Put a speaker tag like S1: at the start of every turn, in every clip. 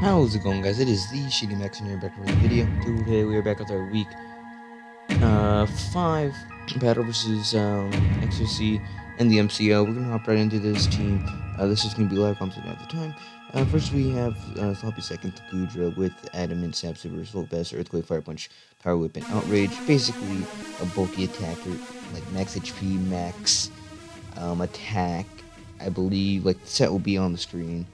S1: How's it going, guys? It is the Shitty Max and here back with a video. Today we are back with our week 5 battle versus XOC and the MCL. We're gonna hop right into this team. This is gonna be live content at the time. First we have Sloppy Second to Gudra with Adamant, Sap Super, Volt Best, Earthquake, Fire Punch, Power Whip, and Outrage. Basically a bulky attacker, like max HP, max attack. I believe like the set will be on the screen.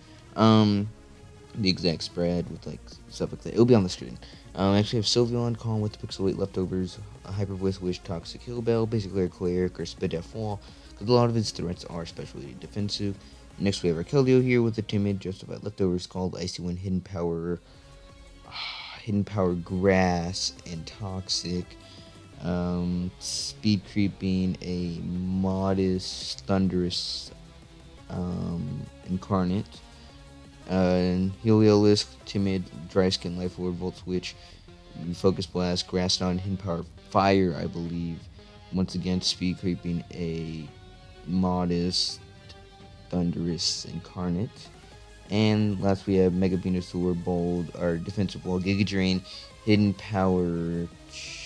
S1: The exact spread with like stuff like that. It'll be on the screen. Actually have Sylveon, Calm with Pixel 8 leftovers, a Hyper Voice, Wish, Toxic, Heal Bell, basically a Cleric or Spit F Wall, because a lot of its threats are especially defensive. Next we have Arkelio here with the Timid, Justified leftovers called Icy Wind, Hidden Power Grass, and Toxic. Speed Creeping, a Modest, Thunderous Incarnate. Heliolisk, Timid, Dry Skin, Life Lord, Volt Switch, Focus Blast, Grassdon, Hidden Power, Fire, I believe. Once again, Speed Creeping, a Modest, Thunderous Incarnate. And last we have Mega Venusaur, Bold, our Defensive Wall, Giga Drain, Hidden Power,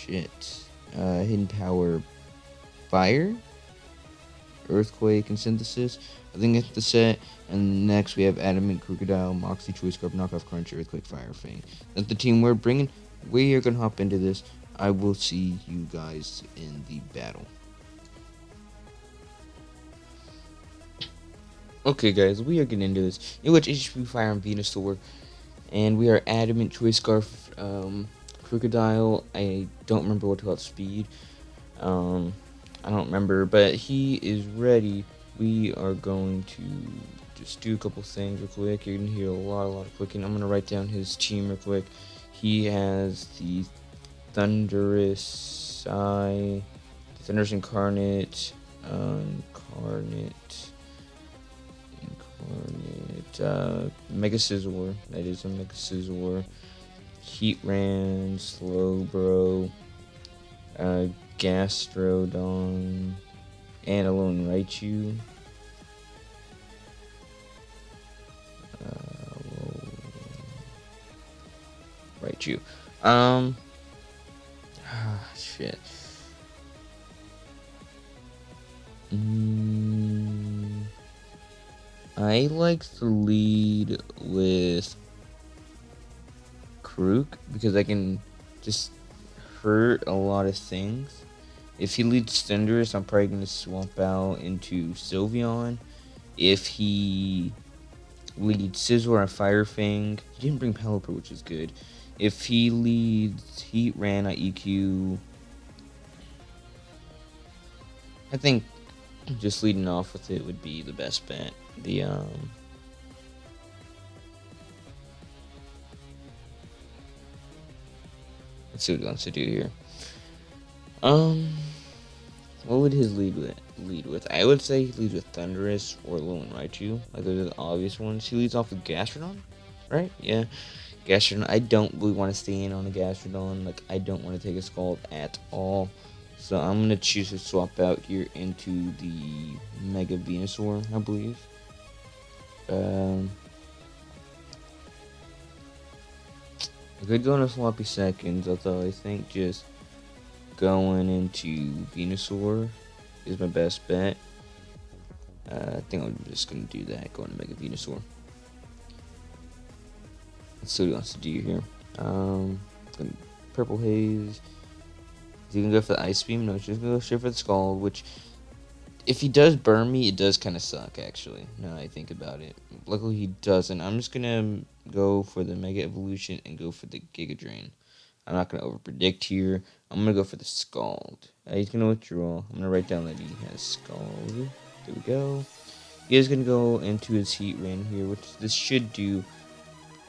S1: Hidden Power, Fire, Earthquake, and Synthesis. I think that's the set. And next we have Adamant, Crocodile, Moxie, Choice Scarf, Knockoff Crunch, Earthquake, Fire Fang. That's the team we're bringing. We are going to hop into this. I will see you guys in the battle. Okay, guys, we are getting into this. In which HP, Fire, and Venusaur. And we are Adamant, Choice Scarf, Crocodile. I don't remember what about speed. I don't remember, but he is ready. We are going to just do a couple things real quick. You're going to hear a lot of clicking. I'm going to write down his team real quick. He has the Thunderous Incarnate, Mega Scizor. That is a Mega Scizor. Heatran, Slowbro, Gastrodon, and a lone Raichu. Raichu. Shit. I like to lead with Krook because I can just hurt a lot of things. If he leads Cinderace, I'm probably going to swap out into Sylveon. If he leads Scizor and Fire Fang, he didn't bring Pelipper, which is good. If he leads Heatran, I EQ. I think just leading off with it would be the best bet. Let's see what he wants to do here. What would his lead with? I would say he leads with Thunderous or Lone Raichu. Like those are the obvious ones. He leads off with Gastrodon, right? Yeah, Gastrodon. I don't really want to stay in on a Gastrodon. Like I don't want to take a Scald at all. So I'm gonna choose to swap out here into the Mega Venusaur, I believe. I could go into Sloppy Seconds, although I think just going into Venusaur is my best bet. I think I'm just going to do that, going to Mega Venusaur. Let's see what he wants to do here. Purple Haze. Is he going to go for the Ice Beam? No, he's just going to go straight for the Scald, which, if he does burn me, it does kind of suck, actually, now that I think about it. Luckily, he doesn't. I'm just going to go for the Mega Evolution and go for the Giga Drain. I'm not going to overpredict here. I'm going to go for the Scald. He's going to withdraw. I'm going to write down that he has Scald. There we go. He is going to go into his Heatran here, which this should do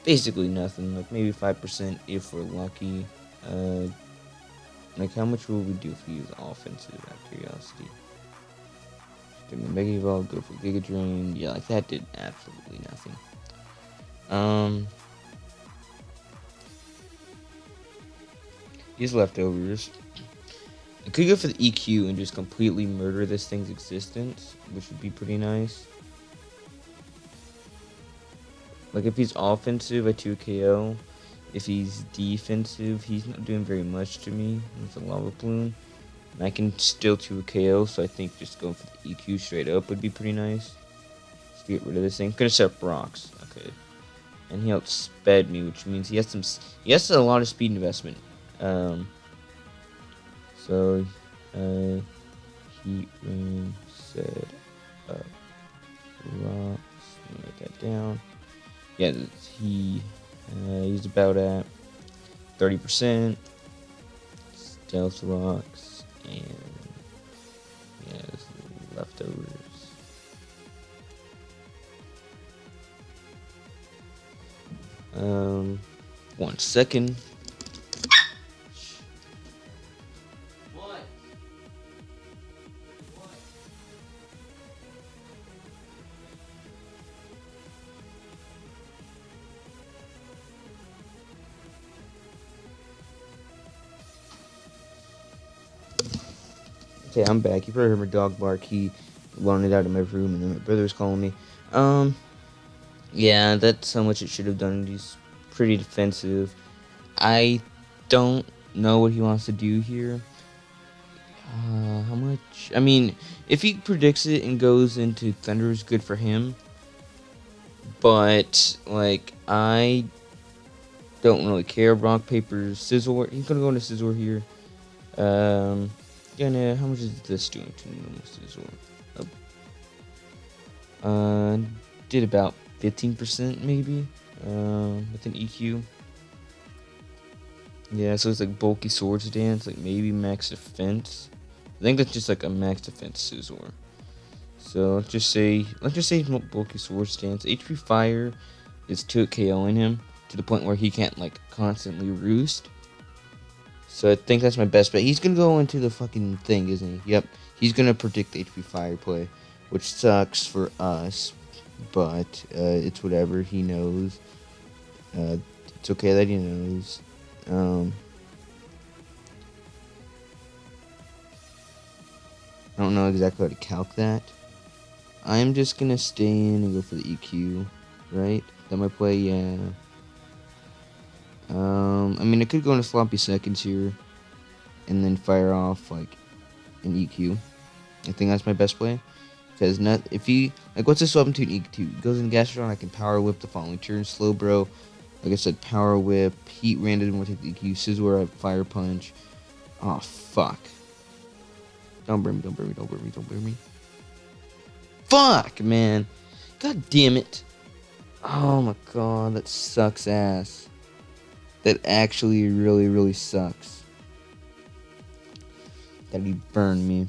S1: basically nothing. Like maybe 5% if we're lucky. Like how much will we do if we use offensive out of curiosity? Give me Mega Evolve, go for Giga Drain. Yeah, like that did absolutely nothing. These leftovers. I could go for the EQ and just completely murder this thing's existence, which would be pretty nice. Like, if he's offensive, I 2 KO. If he's defensive, he's not doing very much to me with the lava plume. And I can still 2 KO, so I think just going for the EQ straight up would be pretty nice. Just to get rid of this thing. I'm gonna set up rocks. Okay. And he outsped me, which means he has a lot of speed investment. So heat ring set up rocks. Let me write that down. Yeah, he's about at 30%. Stealth rocks and yeah, leftovers. 1 second. What? Okay, I'm back. You probably heard my dog bark. He wandered out of my room, and then my brother was calling me. Yeah, that's how much it should have done. He's pretty defensive. I don't know what he wants to do here. How much? I mean, if he predicts it and goes into Thunder, is good for him. But, like, I don't really care. Rock, paper, scissor. He's gonna go into scissor here. How much is this doing to normal scissor? Did about 15% maybe. With an EQ. Yeah, so it's like bulky sword stance, like maybe max defense. I think that's just like a max defense scissor. So let's just say bulky sword stance. HP fire is 2 KOing him to the point where he can't like constantly roost. So I think that's my best bet. He's gonna go into the fucking thing, isn't he? Yep. He's gonna predict the HP fire play, which sucks for us, but it's whatever. He knows. It's okay that he knows. I don't know exactly how to calc that. I'm just gonna stay in and go for the EQ, right? That my play, yeah. I mean, I could go into sloppy seconds here, and then fire off like an EQ. I think that's my best play, because if he like what's the swap into an EQ? Goes in Gastrodon, I can power whip the following turn. Slow bro, like I said, power whip. Heat random will take the EQ. Scizor, fire punch. Oh fuck! Don't burn me! Don't burn me! Don't burn me! Don't burn me! Fuck, man! God damn it! Oh my god, that sucks ass. That actually really, really sucks. That he burned me.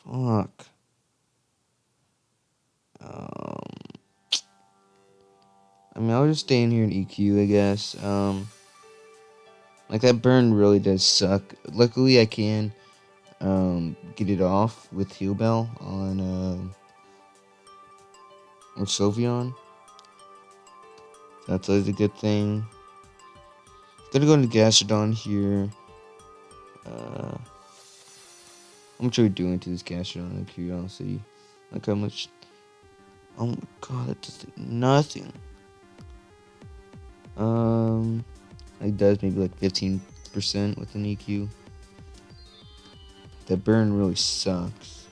S1: Fuck. I mean, I'll just stay in here in EQ, I guess. Like, that burn really does suck. Luckily, I can get it off with Heal Bell on or Sylveon. That's always a good thing. Gonna go into Gastrodon here. How much are we doing to this Gastrodon in curiosity? Like how much? Oh my god, that does nothing. It does maybe like 15% with an EQ. That burn really sucks.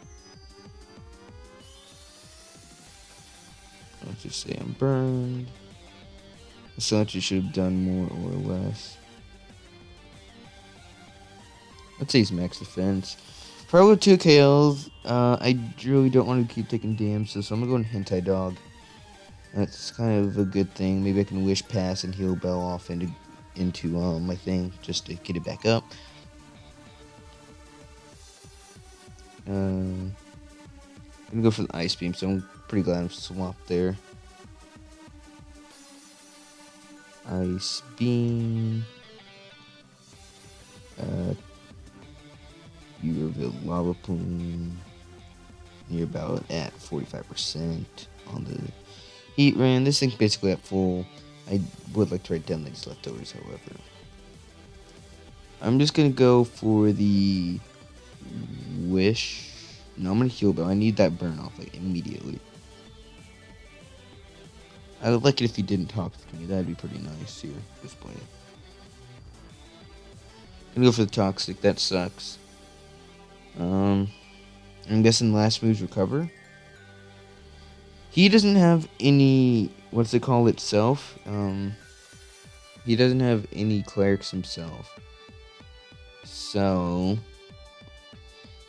S1: Let's just say I'm burned. So much you should have done more or less. Let's say he's max defense. Probably 2 KLs. I really don't want to keep taking damage, so I'm gonna go in Hentai Dog. That's kind of a good thing. Maybe I can Wish Pass and Heal Bell off into my thing just to get it back up. I'm gonna go for the Ice Beam, so I'm pretty glad I'm swapped there. Ice Beam. You reveal Lava Plume. You're about at 45% on the Heat Ran. This thing's basically at full. I would like to write down these leftovers, however. I'm just gonna go for the Wish. No, I'm gonna Heal Bell. I need that burn off like immediately. I would like it if he didn't talk to me. That'd be pretty nice here. This play. Gonna go for the toxic. That sucks. I'm guessing last move's recover. He doesn't have any. What's it called itself? He doesn't have any clerics himself. So,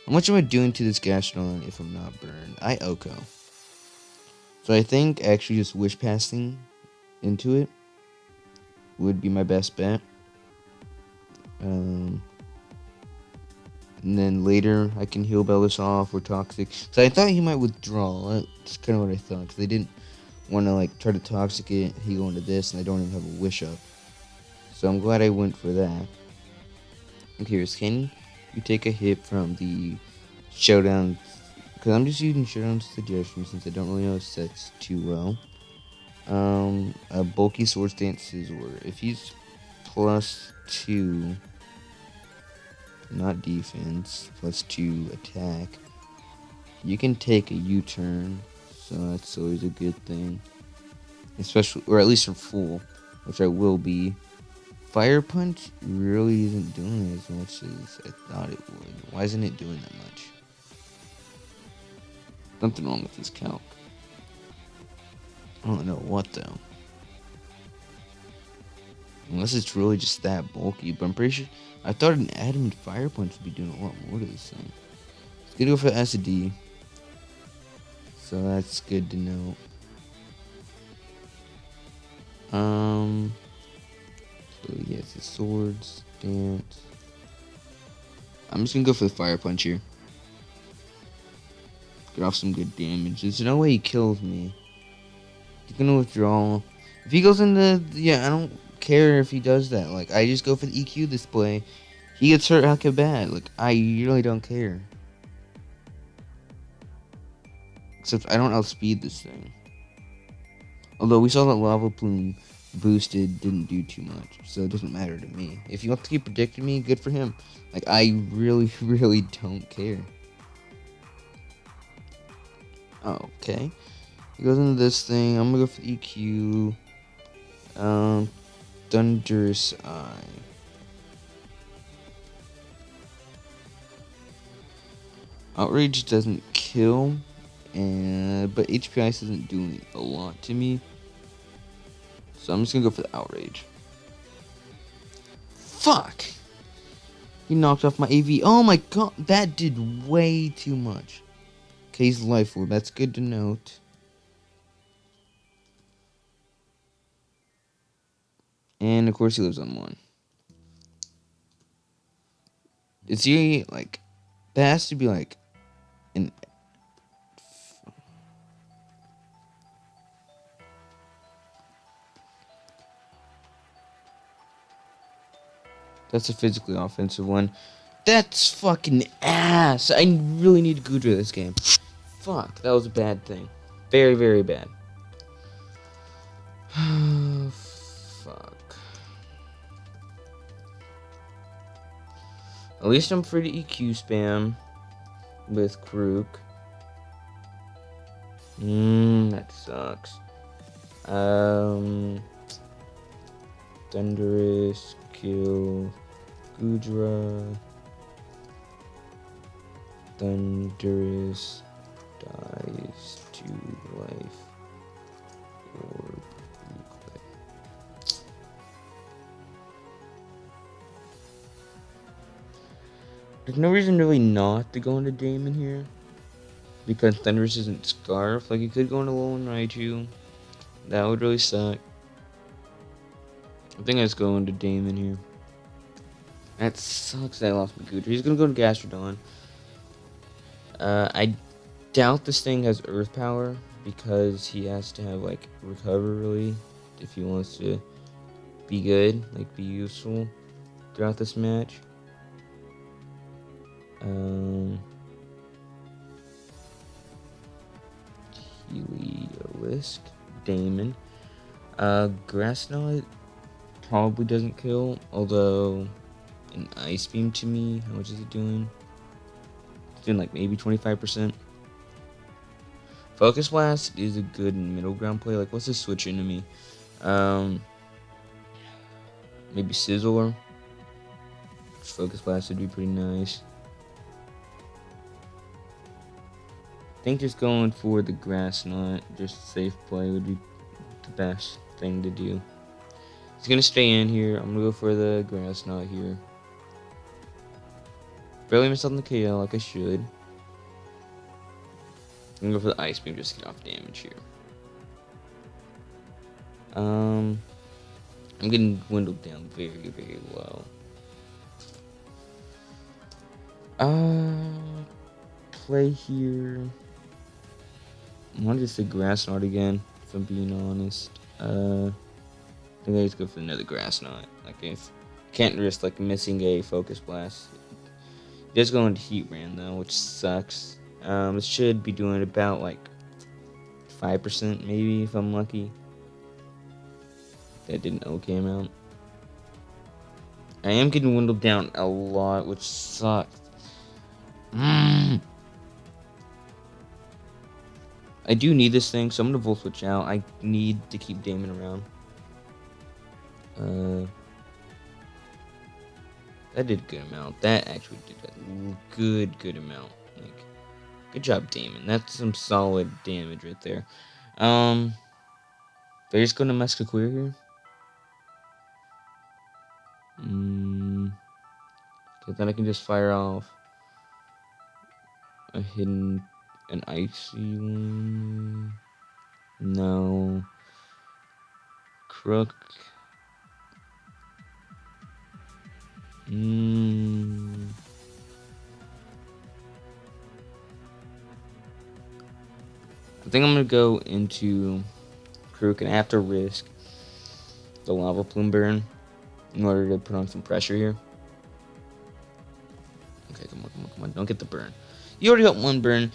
S1: how much am I doing to this Gastrodon if I'm not burned? I Oko. So I think actually just wish passing into it would be my best bet. And then later I can heal Bellis off or Toxic. So I thought he might withdraw. That's kind of what I thought. Cause they didn't want to like try to Toxic it, heal into this, and I don't even have a wish up. So I'm glad I went for that. Okay, can you take a hit from the Showdown? Because I'm just using Showdown suggestions since I don't really know sets too well. A bulky Sword Stance Scizor. If he's +2, not defense, +2 attack, you can take a U-turn, so that's always a good thing. Especially, or at least for full, which I will be. Fire Punch really isn't doing as much as I thought it would. Why isn't it doing that much? Something wrong with this calc. I don't know what though. Unless it's really just that bulky, but I'm pretty sure I thought an Adamant Fire Punch would be doing a lot more to this thing. It's gonna go for SD. So that's good to know. So yeah, it's a Sword Stance. I'm just gonna go for the Fire Punch here. Get off some good damage. There's no way he kills me. He's gonna withdraw. If he goes into, yeah, I don't care if he does that. Like, I just go for the EQ display. He gets hurt, how bad? Like, I really don't care. Except I don't outspeed this thing. Although we saw that Lava Plume boosted didn't do too much, so it doesn't matter to me. If he wants to keep predicting me, good for him. Like, I really, really don't care. Okay. He goes into this thing. I'm gonna go for EQ. Thunderous Eye. Outrage doesn't kill, but HP Ice isn't doing a lot to me. So I'm just gonna go for the Outrage. Fuck! He knocked off my AV. Oh my god, that did way too much. Okay, he's Life Orb. That's good to note. And of course he lives on 1. Is he like? That has to be like an. That's a physically offensive one. That's fucking ass. I really need Goodra this game. Fuck, that was a bad thing. Very, very bad. Fuck. At least I'm free to EQ spam with Krook. That sucks. Thunderous, kill, Goodra. Thunderous dies to life orb replay. There's no reason really not to go into Damon here, because Thunderous isn't Scarf. Like, you could go into Alolan Raichu. That would really suck. I think I just go into Damon here. That sucks that I lost my Goodra. He's gonna go to Gastrodon. I doubt this thing has Earth Power, because he has to have, like, Recover, really, if he wants to be good, like, be useful throughout this match. Heliolisk, Damon. Grass Knot probably doesn't kill, although an Ice Beam to me, how much is it doing? It's doing like maybe 25%. Focus Blast is a good middle ground play. Like, what's the switch into me? Maybe Sizzler. Focus Blast would be pretty nice. I think just going for the Grass Knot, just safe play, would be the best thing to do. He's gonna stay in here. I'm gonna go for the Grass Knot here. Barely missed on the KO like I should. I'm gonna go for the Ice Beam just to get off damage here. I'm getting dwindled down very, very low. Play here. I want to just say Grass Knot again, if I'm being honest. I think I just go for another Grass Knot. Like, if can't risk like missing a Focus Blast. It does go into Heat Ran though, which sucks. It should be doing about like 5% maybe if I'm lucky. That did an okay amount. I am getting dwindled down a lot, which sucks. I do need this thing, so I'm gonna Volt Switch out. I need to keep Damon around. That did a good amount. That actually did a good amount. Like, good job, Damon. That's some solid damage right there. They're just gonna Musketeer here. Cause then I can just fire off a hidden, an icy one. No. Crook. I think I'm gonna go into Crook and I have to risk the Lava Plume burn in order to put on some pressure here. Okay, come on. Don't get the burn. You already got one burn.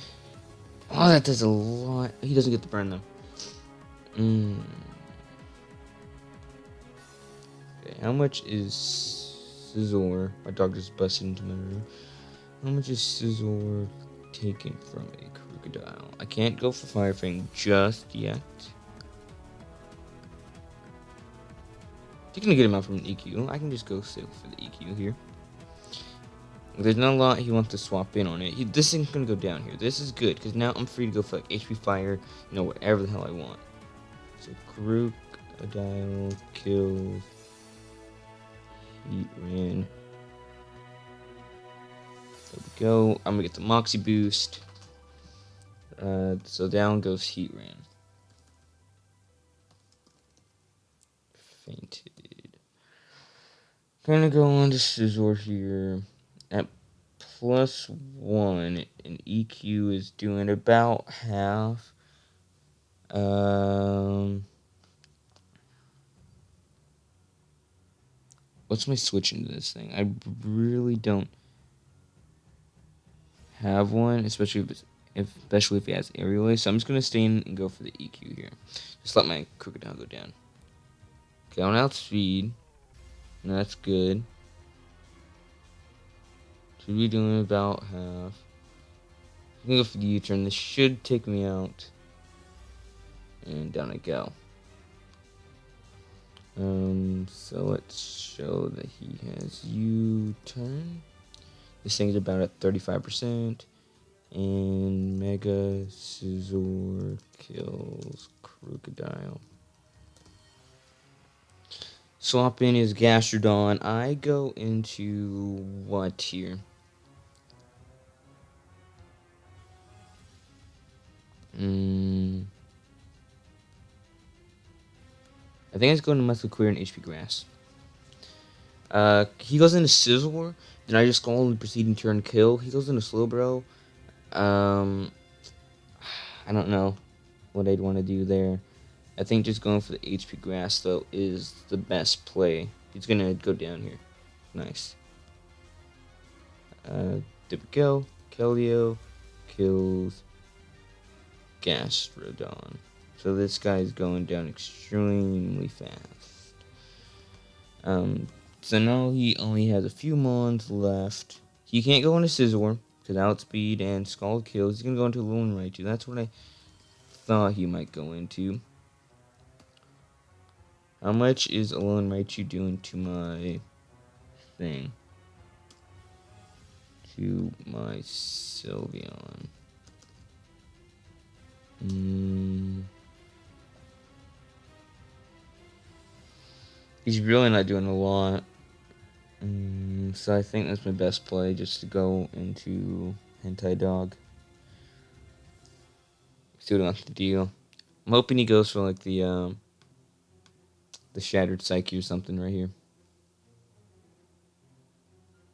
S1: Oh, that does a lot. He doesn't get the burn, though. Okay, how much is Sizzler? My dog just busted into my room. How much is Sizzler taken from a Crocodile? I can't go for Fire Fang just yet. Taking a good amount from an EQ. I can just go sit for the EQ here. There's not a lot he wants to swap in on it. This thing's gonna go down here. This is good because now I'm free to go for like HP Fire, whatever the hell I want. So Crocodile kills Heat Ran. There we go. I'm gonna get the Moxie boost. So down goes Heat Ran. Fainted. Gonna go on to Sizzler here. At +1, and EQ is doing about half. What's my switch into this thing? I really don't have one, especially if he has aerial ace. So I'm just gonna stay in and go for the EQ here. Just let my Crocodile go down. Okay, on outspeed. No, that's good. Should be doing about half. I'm gonna go for the U-turn. This should take me out. And down I go. So let's show that he has U-turn. This thing's about at 35%. And Mega Sizzler kills Crocodile. Swap in his Gastrodon. I go into what here? I think it's going to Musketeer and HP Grass. He goes into Sizzler. Then I just call him the preceding turn kill. He goes into Slowbro. I don't know what I'd want to do there. I think just going for the HP Grass, though, is the best play. He's going to go down here. Nice. There we go. Kelio kills Gastrodon. So this guy's going down extremely fast. So now he only has a few mons left. He can't go into Sizzler because outspeed and Scald kills. He's going to go into Lone Raichu. That's what I thought he might go into. How much is Alone Raichu doing to my thing? To my Sylveon. He's really not doing a lot. So I think that's my best play, just to go into Hentai Dog. See what he wants to deal. I'm hoping he goes for like the Shattered Psyche or something right here.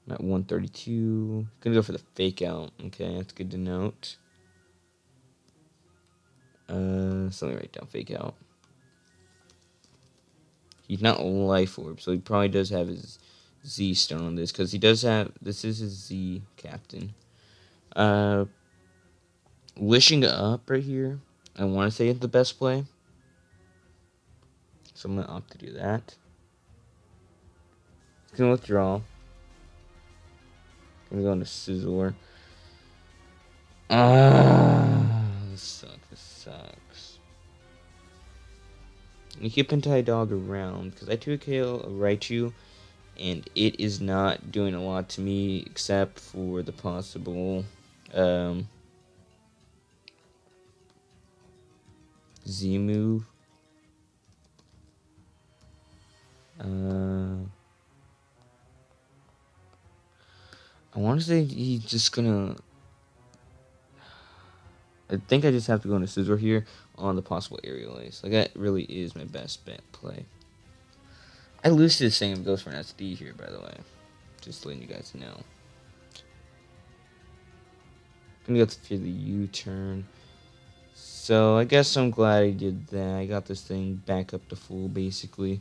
S1: I'm at 132. Gonna go for the Fake Out. Okay, that's good to note. So let me write down Fake Out. He's not Life Orb, so he probably does have his Z Stone on this, because he does have, this is his Z Captain. Wishing Up right here, I want to say it's the best play. So I'm going to opt to do that. It's going to withdraw. Going to go into Scizor. This sucks. You keep Hentai Dog around, because I 2KO a Raichu, and it is not doing a lot to me, except for the possible Z move. I want to say he's just gonna. I think I just have to go into Scizor here on the possible Aerial Ace. Like, that really is my best bet play. I lose to the same goes for an SD here, by the way. Just letting you guys know. Gonna go for the U-turn. So I guess I'm glad I did that. I got this thing back up to full, basically.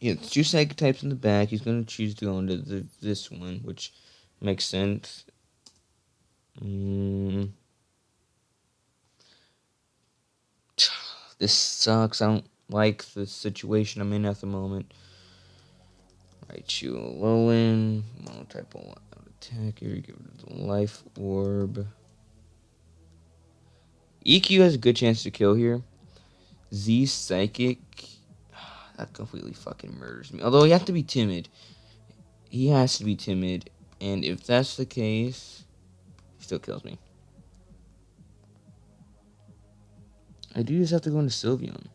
S1: Yeah, it's 2 Psychic types in the back. He's going to choose to go into this one, which makes sense. This sucks. I don't like the situation I'm in at the moment. Raichu Alolan. Monotype attack here. Get rid of the Life Orb. EQ has a good chance to kill here. Z Psychic. That completely fucking murders me. Although you have to be timid. He has to be timid. And if that's the case, he still kills me. I do just have to go into Sylveon.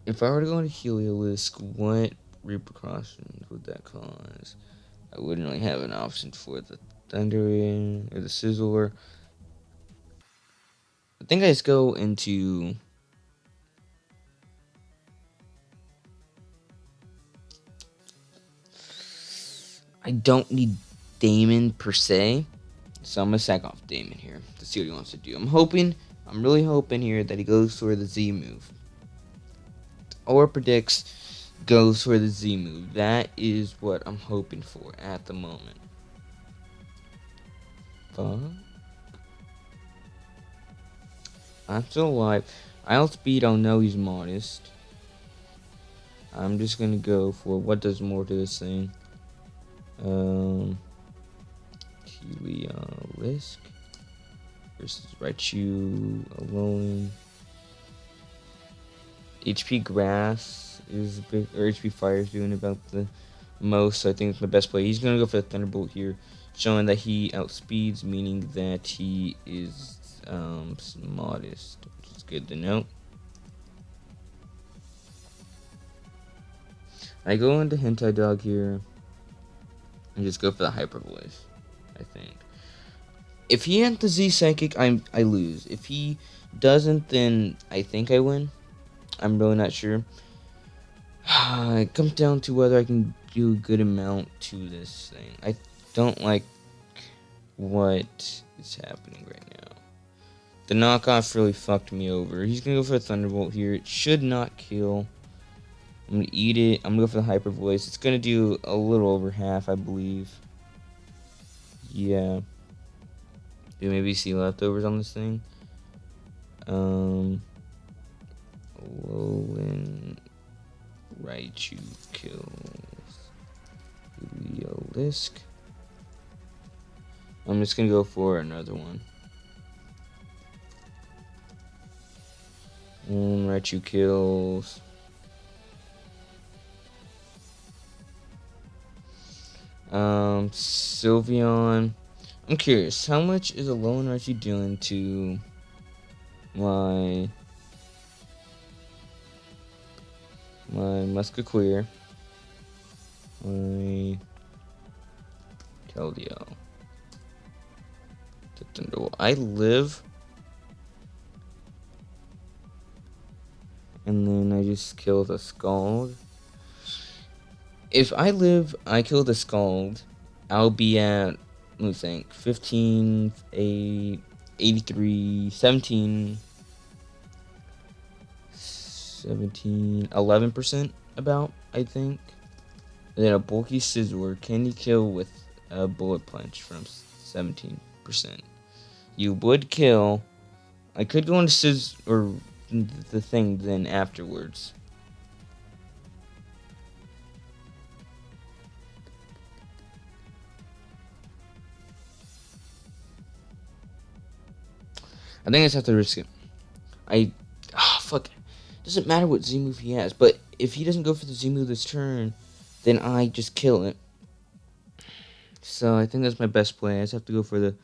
S1: If I were to go into Heliolisk, what repercussions would that cause? I wouldn't really have an option for the Thundering or the Scizor. I think I just go into... I don't need Damon per se, so I'm going to sack off Damon here to see what he wants to do. I'm really hoping here that he goes for the Z move. Or predicts goes for the Z move. That is what I'm hoping for at the moment. Fuck. I'm still alive. I outspeed, I'll know he's modest. I'm just going to go for what does more to this thing. Heliolisk versus Raichu alone. HP Grass is a bit, or HP Fire is doing about the most, so I think it's my best play. He's gonna go for the Thunderbolt here, showing that he outspeeds, meaning that he is modest, which is good to know. I go into Hentai Dog here and just go for the Hyper Voice, I think. If he had the Z Psychic, I lose. If he doesn't, then I think I win. I'm really not sure. It comes down to whether I can do a good amount to this thing. I don't like what is happening right now. The knockoff really fucked me over. He's going to go for a Thunderbolt here. It should not kill. I'm going to eat it. I'm going to go for the Hyper Voice. It's going to do a little over half, I believe. Yeah. Do maybe see leftovers on this thing? Alolan Raichu kills Heliolisk. I'm just gonna go for another one. Raichu kills. Sylveon. I'm curious, how much is a lone Raichu doing to my Musketeer? My Keldeo. I live, and then I just kill the Scald. If I live, I kill the Scald, I'll be at, let me think, 15, 8, 83, 17, 17, 11% about, I think. And then a bulky Scizor, can you kill with a bullet punch from 17%? You would kill. I could go into Scizor, or the thing then afterwards. I think I just have to risk it. Fuck. Doesn't matter what Z move he has, but if he doesn't go for the Z move this turn, then I just kill it. So I think that's my best play. I just have to go for the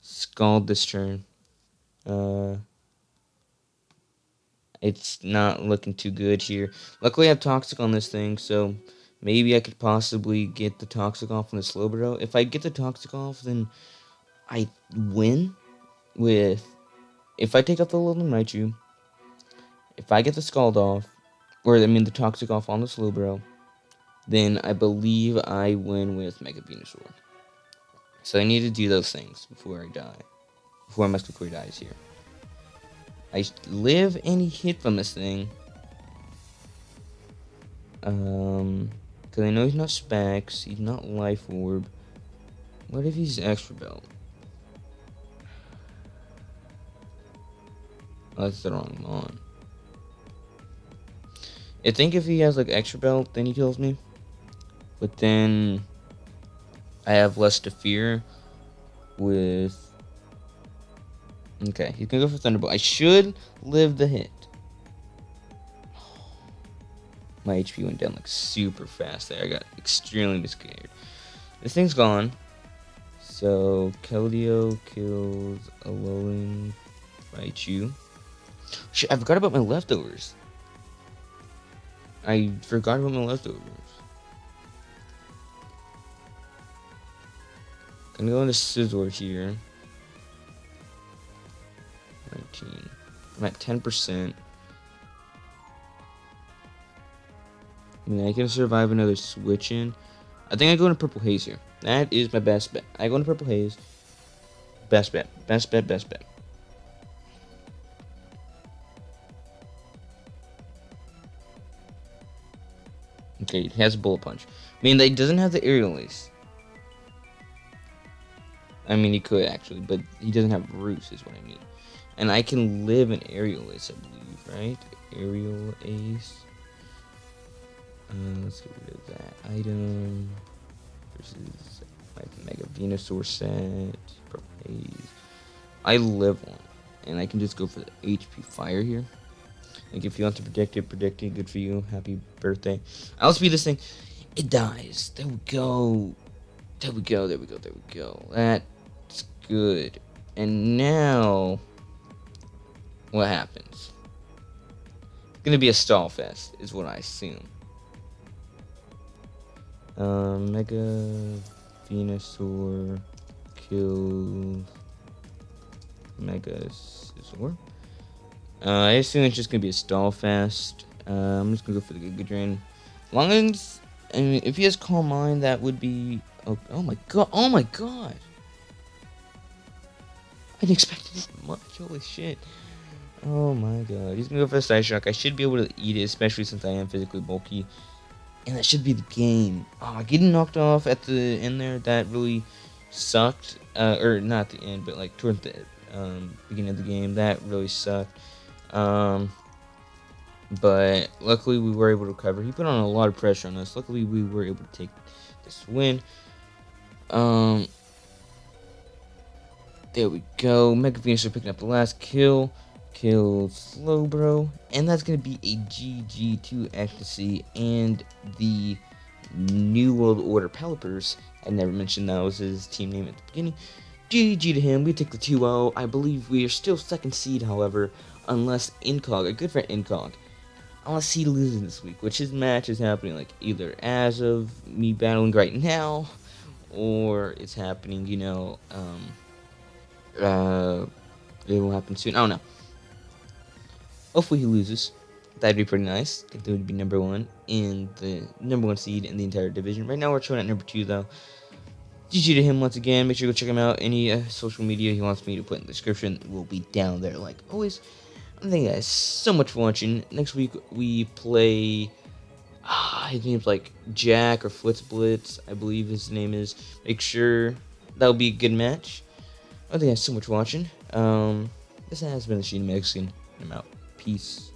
S1: Scald this turn. It's not looking too good here. Luckily I have Toxic on this thing, so maybe I could possibly get the Toxic off on the Slowbro. If I get the Toxic off, then I win with... If I take out the Alolan Raichu, if I get the Scald off, or the Toxic off on the Slowbro, then I believe I win with Mega Venusaur. So I need to do those things before I die. Before Musketeer dies here. I live any hit from this thing. Because I know he's not Specs, he's not Life Orb. What if he's Extra Belt? Oh, that's the wrong Mon. I think if he has like Extra Belt, then he kills me. But then I have less to fear with... Okay, he's gonna go for Thunderbolt. I should live the hit. My HP went down like super fast there. I got extremely scared. This thing's gone. So Keldeo kills Alolan Raichu. Shit, I forgot about my leftovers. Gonna go into Scizor here. 19. I'm at 10%. I can survive another switch in. I think I go into Purple Haze here. That is my best bet. I go into Purple Haze. Best bet. Okay, he has a Bullet Punch. That he doesn't have the Aerial Ace. He could actually, but he doesn't have Roost is what I mean. And I can live an Aerial Ace, I believe, right? Aerial Ace. Let's get rid of that item. Versus like Mega Venusaur set. Purple Haze. I live one. And I can just go for the HP Fire here. Like if you want to predict it, good for you. Happy birthday. I'll speed this thing. It dies. There we go. That's good. And now, what happens? It's gonna be a stall fest, is what I assume. Mega Venusaur kills Mega Scizor. I assume it's just gonna be a stall fest. I'm just gonna go for the Giga Drain. Long as, if he has Calm Mind, that would be. Oh my god! I didn't expect this much. Holy shit! Oh my god! He's gonna go for a Side Shock. I should be able to eat it, especially since I am physically bulky. And that should be the game. Getting knocked off at the end there, that really sucked. Or not the end, but like towards the beginning of the game, that really sucked. But luckily we were able to recover. He put on a lot of pressure on us. Luckily we were able to take this win. There we go. Mega Finisher picking up the last kill. Killed Slowbro. And that's going to be a GG to Ecstasy and the New World Order Pelippers. I never mentioned that was his team name at the beginning. GG to him. We take the 2-0. I believe we are still second seed, however, unless Incog, a good friend Incog, unless he loses this week, which his match is happening like either as of me battling right now, or it's happening, it will happen soon. I don't know. Hopefully he loses. That'd be pretty nice. I think that would be number one in the number one seed in the entire division. Right now we're showing at number 2 though. GG to him once again. Make sure to go check him out. Any social media he wants me to put in the description will be down there like always. Thank you guys so much for watching. Next week we play. His name's like Jack or Flitzblitz, I believe his name is. Make sure that'll be a good match. Thank you guys so much for watching. This has been the Sheen Mexican. I'm out. Peace.